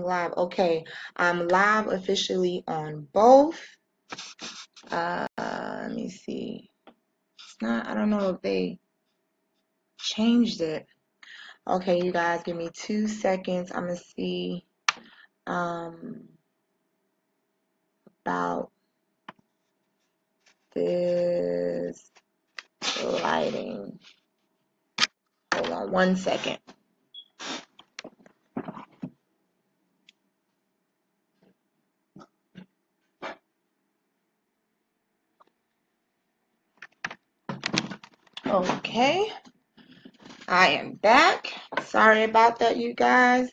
live. Okay, I'm live officially on both. Let me see. It's not, I don't know if they changed it. Okay, you guys, give me 2 seconds. I'm gonna see about this lighting. Hold on 1 second. Okay, I am back. Sorry about that, you guys.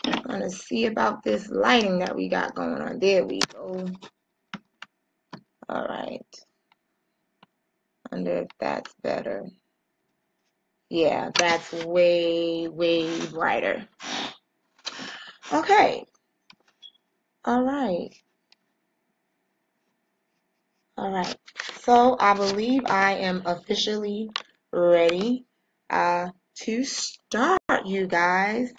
I'm gonna see about this lighting that we got going on. There we go. All right. I wonder if that's better. Yeah, that's way, way brighter. Okay. All right. All right. So I believe I am officially ready to start, you guys.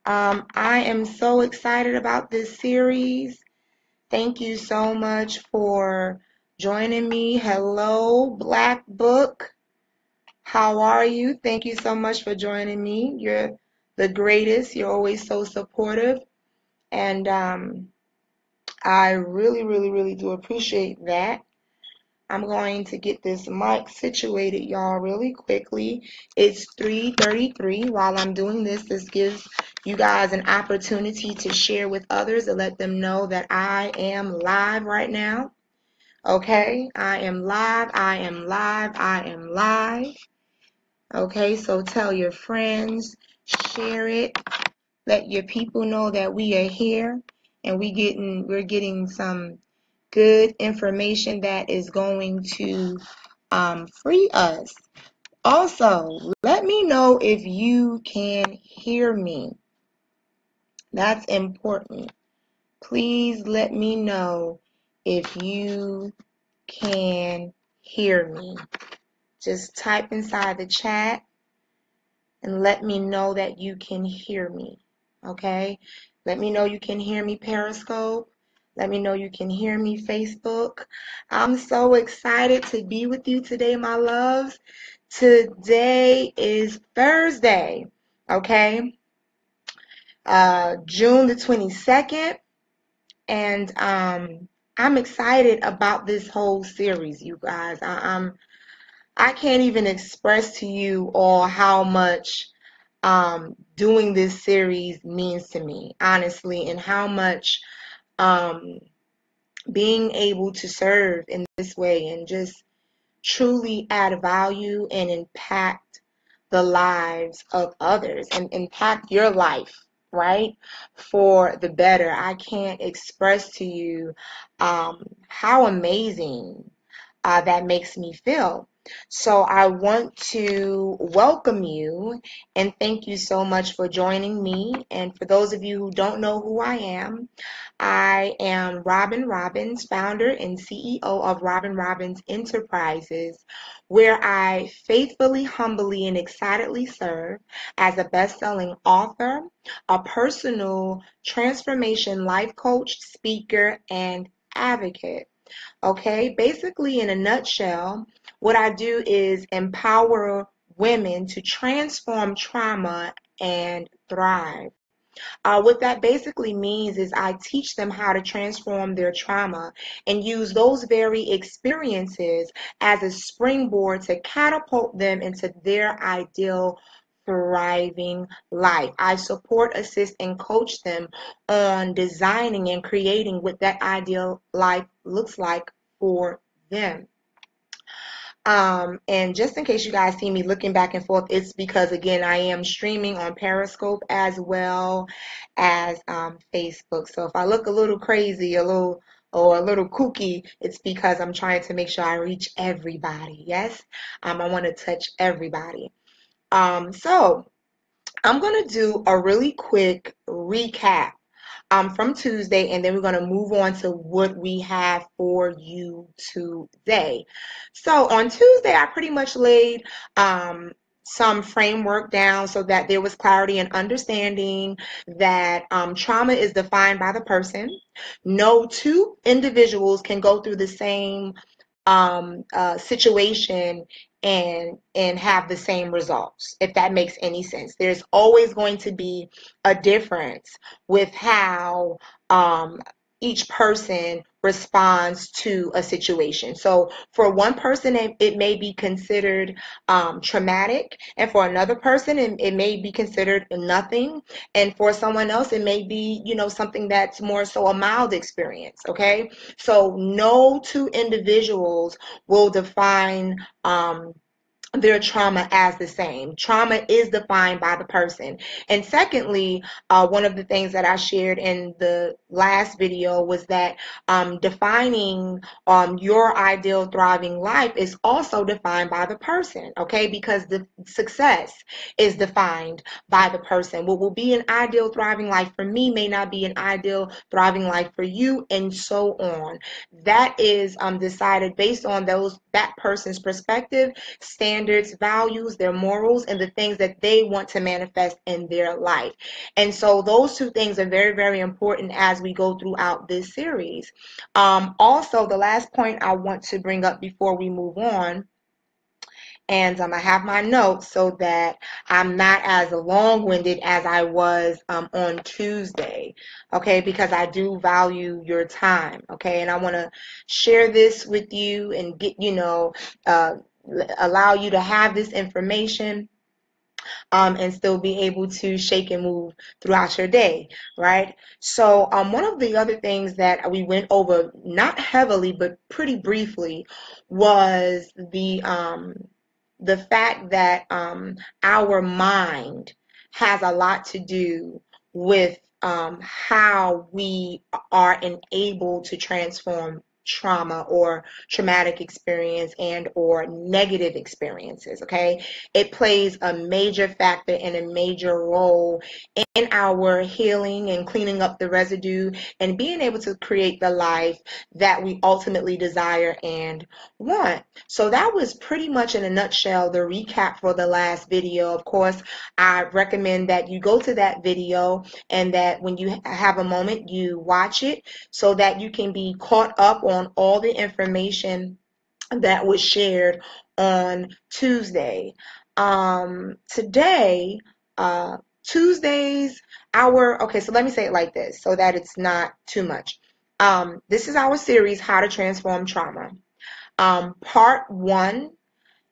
I am so excited about this series. Thank you so much for joining me. Hello, Black Book. How are you? Thank you so much for joining me. You're the greatest. You're always so supportive. And I really, really, really do appreciate that. I'm going to get this mic situated, y'all, really quickly. It's 3:33. While I'm doing this, this gives you guys an opportunity to share with others and let them know that I am live right now. Okay, I am live, I am live, I am live. Okay, so tell your friends, share it, let your people know that we are here and we're getting some good information that is going to free us. Also, let me know if you can hear me. That's important. Please let me know if you can hear me. Just type inside the chat and let me know that you can hear me. Okay? Let me know you can hear me, Periscope. Let me know you can hear me, Facebook. I'm so excited to be with you today, my loves. Today is Thursday, okay? June the 22nd. And I'm excited about this whole series, you guys. I can't even express to you all how much doing this series means to me, honestly, and how much being able to serve in this way and just truly add value and impact the lives of others and impact your life, right, for the better. I can't express to you how amazing that makes me feel. So I want to welcome you and thank you so much for joining me. And for those of you who don't know who I am Robyn Robbins, founder and CEO of Robyn Robbins Enterprises, where I faithfully, humbly, and excitedly serve as a best-selling author, a personal transformation life coach, speaker, and advocate. Okay, basically, in a nutshell, what I do is empower women to transform trauma and thrive. What that basically means is I teach them how to transform their trauma and use those very experiences as a springboard to catapult them into their ideal thriving life. I support, assist, and coach them on designing and creating what that ideal life looks like for them. And just in case you guys see me looking back and forth, it's because, again, I am streaming on Periscope as well as Facebook. So if I look a little crazy, a little kooky, it's because I'm trying to make sure I reach everybody. Yes, I want to touch everybody. So I'm going to do a really quick recap from Tuesday, and then we're going to move on to what we have for you today. So on Tuesday, I pretty much laid some framework down so that there was clarity and understanding that trauma is defined by the person. No two individuals can go through the same situation and have the same results, if that makes any sense. There's always going to be a difference with how each person responds to a situation. So for one person, it may be considered traumatic, and for another person, it may be considered nothing, and for someone else, it may be, something that's more so a mild experience. Okay, so no two individuals will define their trauma as the same. Trauma is defined by the person. And secondly, one of the things that I shared in the last video was that defining your ideal thriving life is also defined by the person, okay? Because the success is defined by the person. What will be an ideal thriving life for me may not be an ideal thriving life for you, and so on. That is decided based on that person's perspective, standards, values, their morals, and the things that they want to manifest in their life. And so those two things are very, very important as we go throughout this series. Also, the last point I want to bring up before we move on, and I have my notes so that I'm not as long-winded as I was on Tuesday, okay, because I do value your time, okay, and I want to share this with you and get, allow you to have this information and still be able to shake and move throughout your day, right? So one of the other things that we went over, not heavily, but pretty briefly, was the fact that our mind has a lot to do with how we are enabled to transform trauma or traumatic experience and or negative experiences. Okay, it plays a major factor and a major role in our healing and cleaning up the residue and being able to create the life that we ultimately desire and want. So that was pretty much in a nutshell the recap for the last video. Of course, I recommend that you go to that video and that when you have a moment you watch it so that you can be caught up on all the information that was shared on Tuesday. Today, Tuesdays, okay, so let me say it like this so that it's not too much. This is our series, How to Transform Trauma. Part 1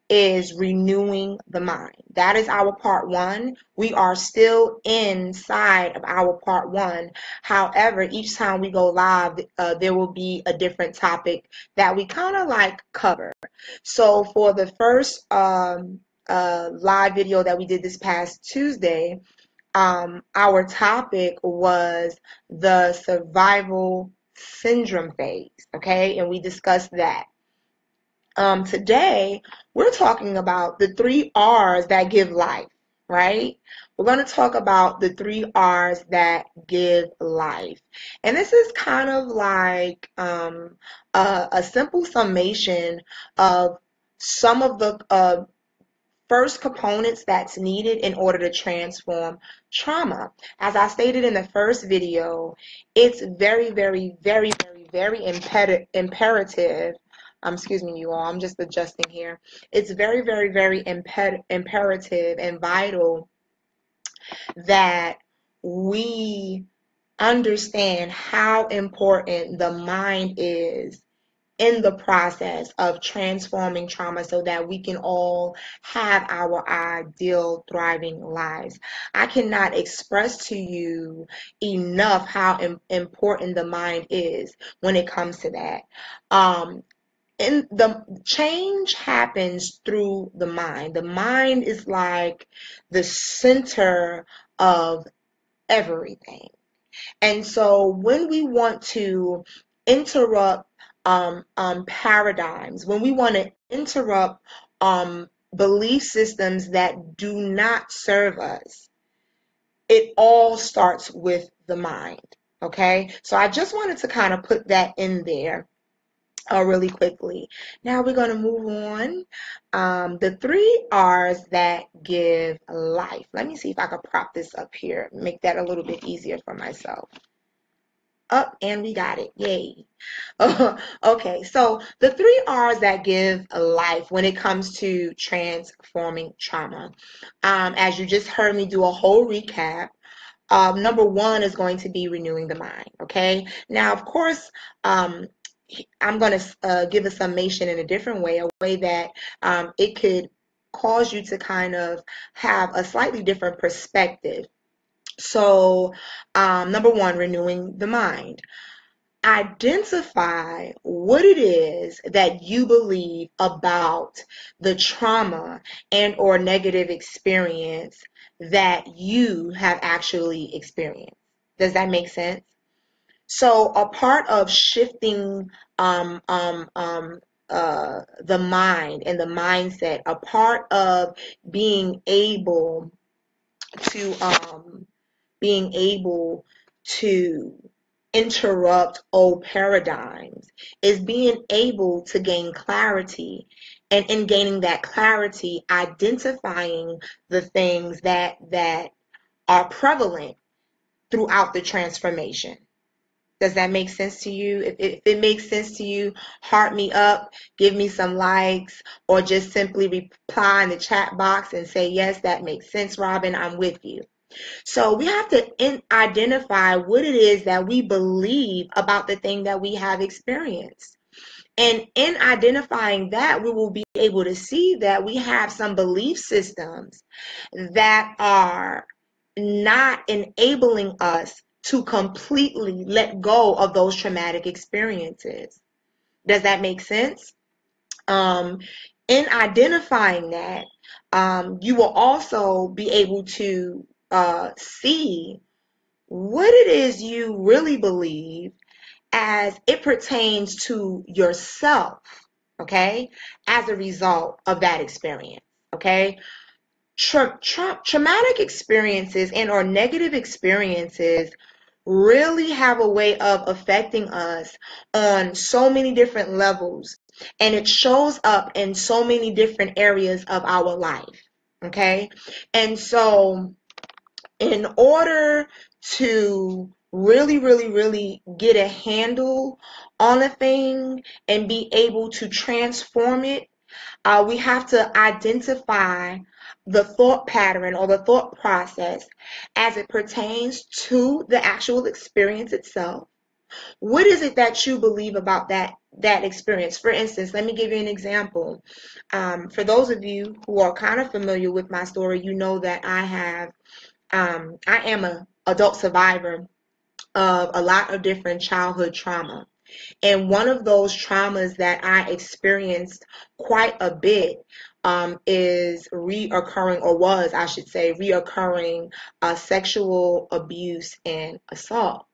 is renewing the mind. That is our part 1. We are still inside of our part 1. However, each time we go live, there will be a different topic that we kind of like cover. So for the first live video that we did this past Tuesday, our topic was the survival syndrome phase, okay? And we discussed that. Today, we're talking about the 3 R's that give life, right? We're going to talk about the 3 R's that give life. And this is kind of like a simple summation of some of the first components that's needed in order to transform trauma. As I stated in the first video, it's very, very, very, very, very imperative. Excuse me, you all, I'm just adjusting here. It's very, very, very imperative and vital that we understand how important the mind is in the process of transforming trauma so that we can all have our ideal thriving lives. I cannot express to you enough how important the mind is when it comes to that. And the change happens through the mind. The mind is like the center of everything. And so when we want to interrupt paradigms, when we want to interrupt belief systems that do not serve us, it all starts with the mind, okay? So I just wanted to kind of put that in there. really quickly. Now we're going to move on. The 3 R's that give life. Let me see if I can prop this up here, make that a little bit easier for myself. Up, and we got it. Yay. Okay, so the 3 R's that give life when it comes to transforming trauma. As you just heard me do a whole recap, number 1 is going to be renewing the mind. Okay, now of course, I'm going to give a summation in a different way, a way that it could cause you to kind of have a slightly different perspective. So, number 1, renewing the mind. Identify what it is that you believe about the trauma and or negative experience that you have actually experienced. Does that make sense? So a part of shifting the mind and the mindset, a part of being able to interrupt old paradigms is being able to gain clarity, and in gaining that clarity, identifying the things that are prevalent throughout the transformation. Does that make sense to you? If it makes sense to you, heart me up, give me some likes, or just simply reply in the chat box and say, yes, that makes sense, Robyn, I'm with you. So we have to identify what it is that we believe about the thing that we have experienced. And in identifying that, we will be able to see that we have some belief systems that are not enabling us to completely let go of those traumatic experiences. Does that make sense? In identifying that, you will also be able to see what it is you really believe as it pertains to yourself, okay, as a result of that experience, okay? Traumatic experiences and or negative experiences really have a way of affecting us on so many different levels, and it shows up in so many different areas of our life, okay? And so in order to really get a handle on a thing and be able to transform it, we have to identify the thought pattern or the thought process as it pertains to the actual experience itself. What is it that you believe about that experience? For instance, let me give you an example. For those of you who are kind of familiar with my story, you know that I am an adult survivor of a lot of different childhood trauma. And one of those traumas that I experienced quite a bit is reoccurring, or was, I should say, reoccurring sexual abuse and assault.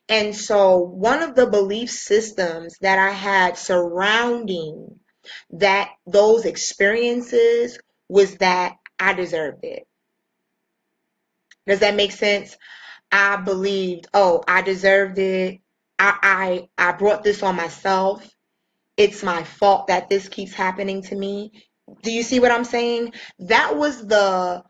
And so one of the belief systems that I had surrounding those experiences was that I deserved it. Does that make sense? I believed, oh, I deserved it. I brought this on myself. It's my fault that this keeps happening to me. Do you see what I'm saying? That was the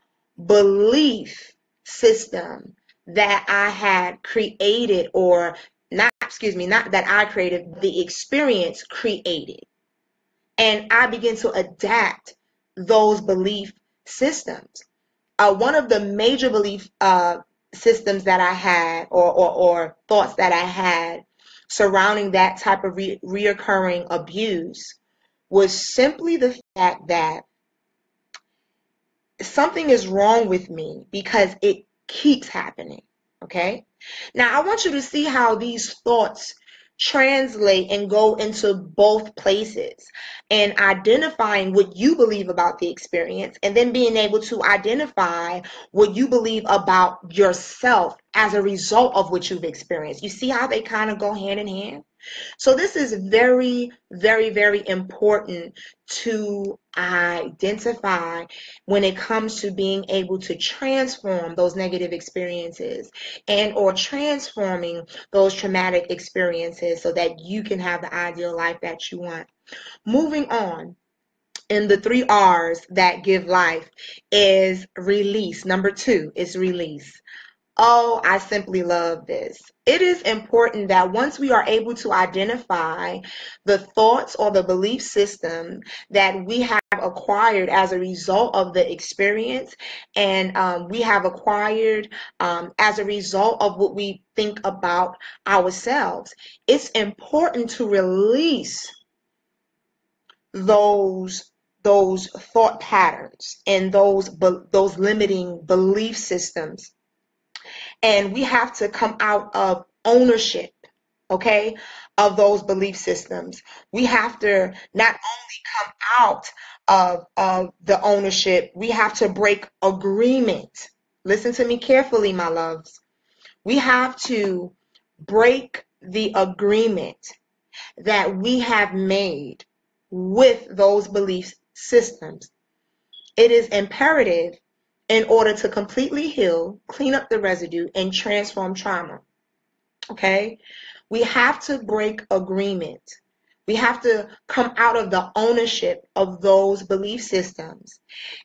belief system that I had created, or not that I created, the experience created. And I began to adapt those belief systems. One of the major belief systems that I had, or thoughts that I had surrounding that type of reoccurring abuse, was simply the fact that something is wrong with me because it keeps happening. Okay? Now I want you to see how these thoughts translate and go into both places, and identifying what you believe about the experience, and then being able to identify what you believe about yourself as a result of what you've experienced. You see how they kind of go hand in hand? So this is very, very, very important to identify when it comes to being able to transform those negative experiences and or transforming those traumatic experiences so that you can have the ideal life that you want. Moving on. And the 3 R's that give life is release. Number 2 is release. Oh, I simply love this. It is important that once we are able to identify the thoughts or the belief system that we have acquired as a result of the experience, and we have acquired as a result of what we think about ourselves, it's important to release those thought patterns and those limiting belief systems, and we have to come out of ownership, okay, of those belief systems. We have to not only come out of the ownership, we have to break agreement. Listen to me carefully, my loves. We have to break the agreement that we have made with those belief systems. It is imperative in order to completely heal, clean up the residue, and transform trauma. Okay? We have to break agreement. We have to come out of the ownership of those belief systems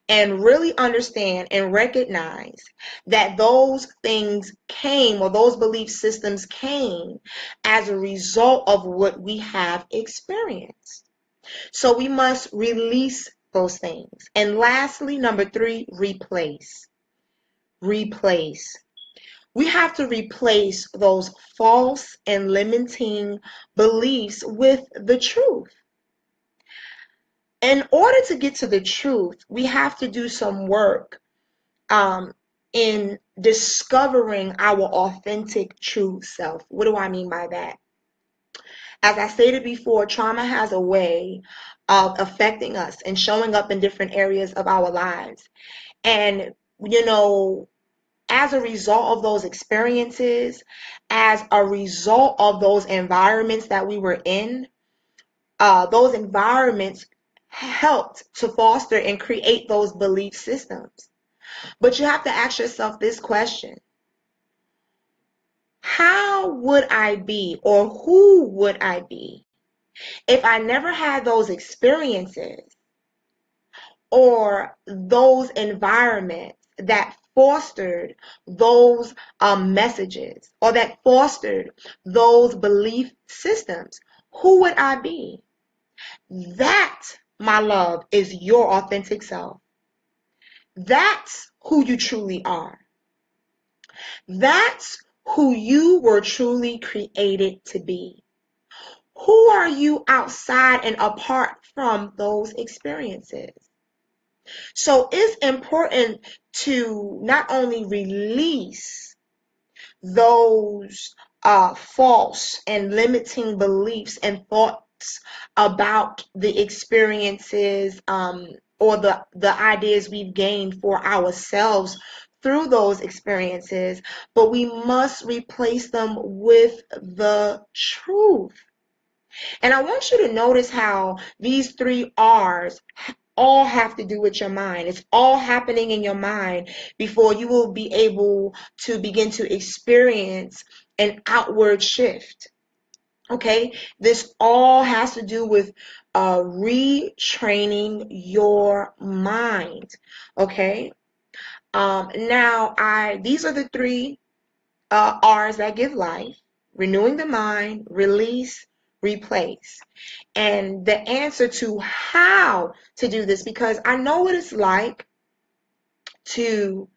and really understand and recognize that those things came, or those belief systems came, as a result of what we have experienced. So we must release those things. And lastly, number 3, replace. Replace. We have to replace those false and limiting beliefs with the truth. In order to get to the truth, we have to do some work in discovering our authentic true self. What do I mean by that? As I stated before, trauma has a way of affecting us and showing up in different areas of our lives. And, as a result of those experiences, as a result of those environments that we were in, those environments helped to foster and create those belief systems. But you have to ask yourself this question: how would I be, or who would I be, if I never had those experiences or those environments that fostered those messages, or that fostered those belief systems? Who would I be? That, my love, is your authentic self. That's who you truly are. That's who you were truly created to be. Who are you outside and apart from those experiences? So it's important to not only release those false and limiting beliefs and thoughts about the experiences or the ideas we've gained for ourselves through those experiences, but we must replace them with the truth. And I want you to notice how these 3 R's all have to do with your mind. It's all happening in your mind before you will be able to begin to experience an outward shift. Okay? This all has to do with retraining your mind. Okay? These are the 3 R's that give life: renewing the mind, release, replace. And the answer to how to do this, because I know what it's like to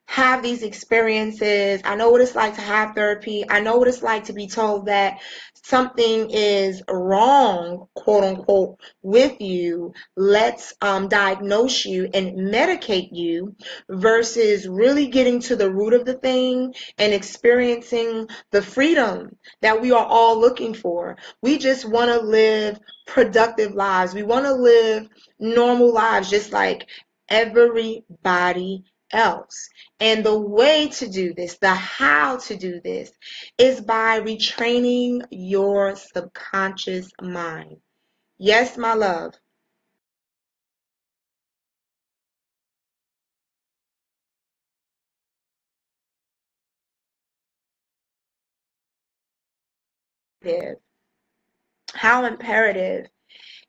have these experiences. I know what it's like to have therapy. I know what it's like to be told that something is wrong, quote unquote, with you. Let's diagnose you and medicate you, versus really getting to the root of the thing and experiencing the freedom that we are all looking for. We just want to live productive lives. We want to live normal lives just like everybody else. And the way to do this, the how to do this, is by retraining your subconscious mind. Yes, my love. how imperative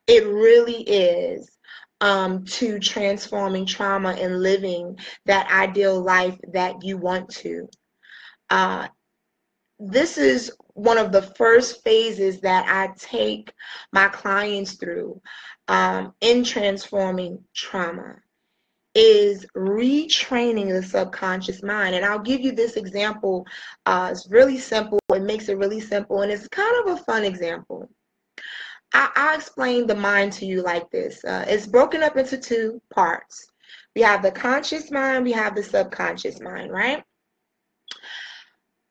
it really is to transforming trauma and living that ideal life that you want to. This is one of the first phases that I take my clients through in transforming trauma, is retraining the subconscious mind. And I'll give you this example. It's really simple. It makes it really simple, and it's kind of a fun example. I'll explain the mind to you like this. It's broken up into two parts. We have the conscious mind, we have the subconscious mind, right?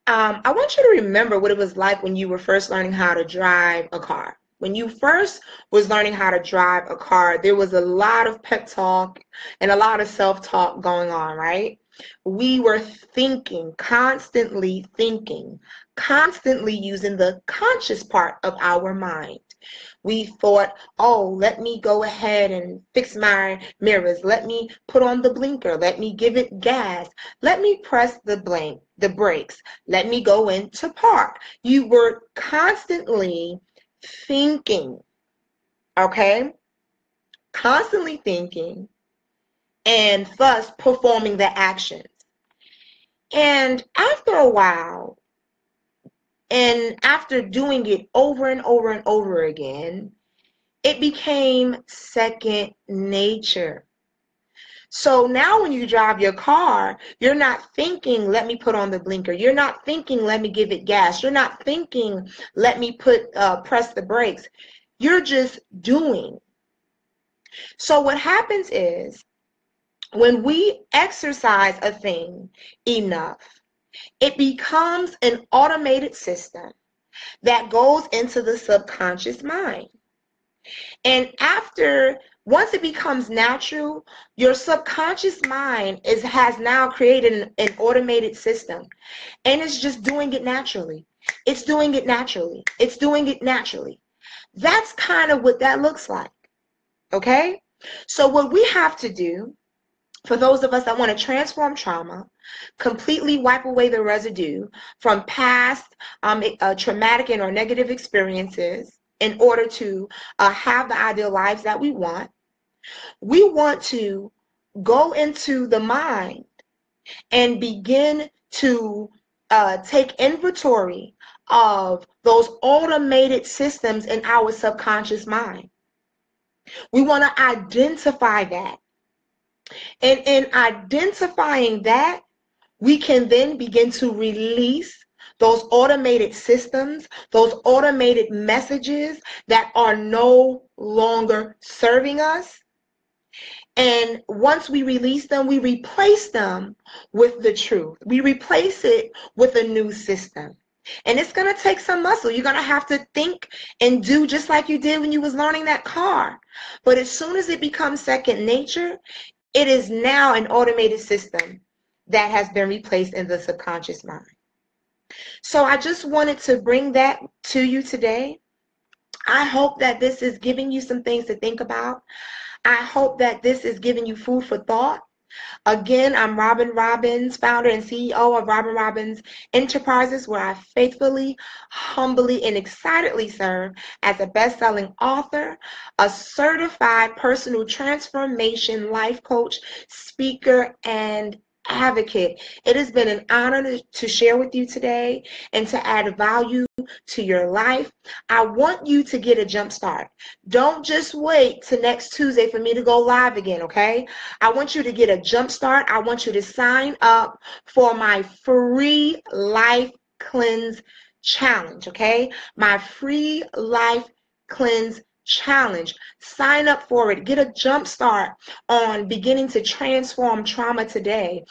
I want you to remember what it was like when you were first learning how to drive a car. When you first was learning how to drive a car, there was a lot of pep talk and a lot of self-talk going on, right? We were thinking, constantly using the conscious part of our mind. We thought, oh, let me go ahead and fix my mirrors. Let me put on the blinker. Let me give it gas. Let me press the brakes. Let me go into park. You were constantly thinking, okay? Constantly thinking, and thus performing the actions. And after a while, and after doing it over and over and over again, it became second nature. So now when you drive your car, you're not thinking, let me put on the blinker. You're not thinking, let me give it gas. You're not thinking, let me press the brakes. You're just doing. So what happens is, when we exercise a thing enough, it becomes an automated system that goes into the subconscious mind. And once it becomes natural, your subconscious mind has now created an automated system, and it's just doing it naturally. It's doing it naturally. It's doing it naturally. That's kind of what that looks like, okay? So what we have to do, for those of us that want to transform trauma, completely wipe away the residue from past traumatic and or negative experiences in order to have the ideal lives that we want to go into the mind and begin to take inventory of those automated systems in our subconscious mind. We want to identify that. And in identifying that, we can then begin to release those automated systems, those automated messages that are no longer serving us. And once we release them, we replace them with the truth. We replace it with a new system. And it's going to take some muscle. You're going to have to think and do just like you did when you was learning that car. But as soon as it becomes second nature, it is now an automated system that has been replaced in the subconscious mind. So I just wanted to bring that to you today. I hope that this is giving you some things to think about. I hope that this is giving you food for thought. Again, I'm Robyn Robbins, founder and CEO of Robyn Robbins Enterprises, where I faithfully, humbly, and excitedly serve as a best-selling author, a certified personal transformation life coach, speaker, and advocate. It has been an honor to share with you today and to add value to your life. I want you to get a jump start. Don't just wait till next Tuesday for me to go live again, okay? I want you to get a jump start. I want you to sign up for my free Life Cleanse Challenge, okay? My free Life Cleanse Challenge. Sign up for it. Get a jump start on beginning to transform trauma today.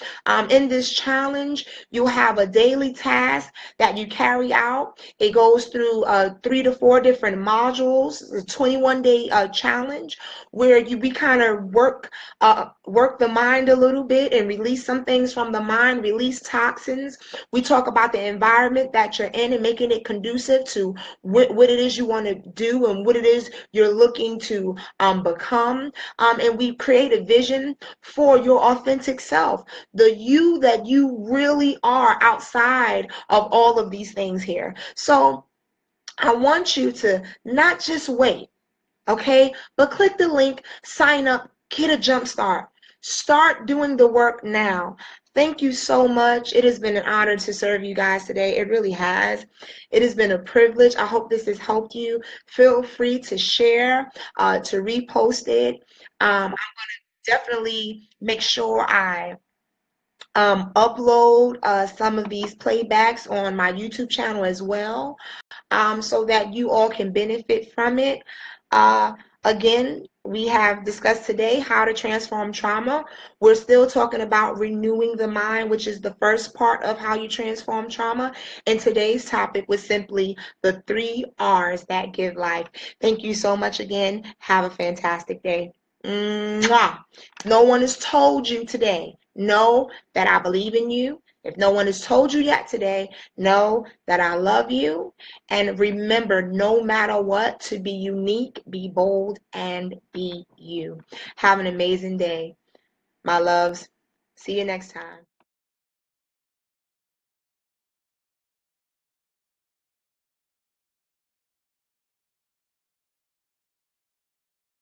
In this challenge, you have a daily task that you carry out. It goes through 3 to 4 different modules, a 21-day challenge where we kind of work the mind a little bit and release some things from the mind, release toxins. We talk about the environment that you're in and making it conducive to what it is you want to do and what it is you're looking to become. And we create a vision for your authentic self, the you that you really are outside of all of these things here. So I want you to not just wait, okay? But click the link, sign up, get a jump start. Start doing the work now. Thank you so much. It has been an honor to serve you guys today. It really has. It has been a privilege. I hope this has helped you. Feel free to share, to repost it. I'm going to definitely make sure I upload some of these playbacks on my YouTube channel as well, so that you all can benefit from it. Again, we have discussed today how to transform trauma. We're still talking about renewing the mind, which is the first part of how you transform trauma. And today's topic was simply the 3 R's that give life. Thank you so much again. Have a fantastic day. Mwah. No one has told you today, know that I believe in you. If no one has told you yet today, know that I love you. And remember, no matter what, to be unique, be bold, and be you. Have an amazing day, my loves. See you next time.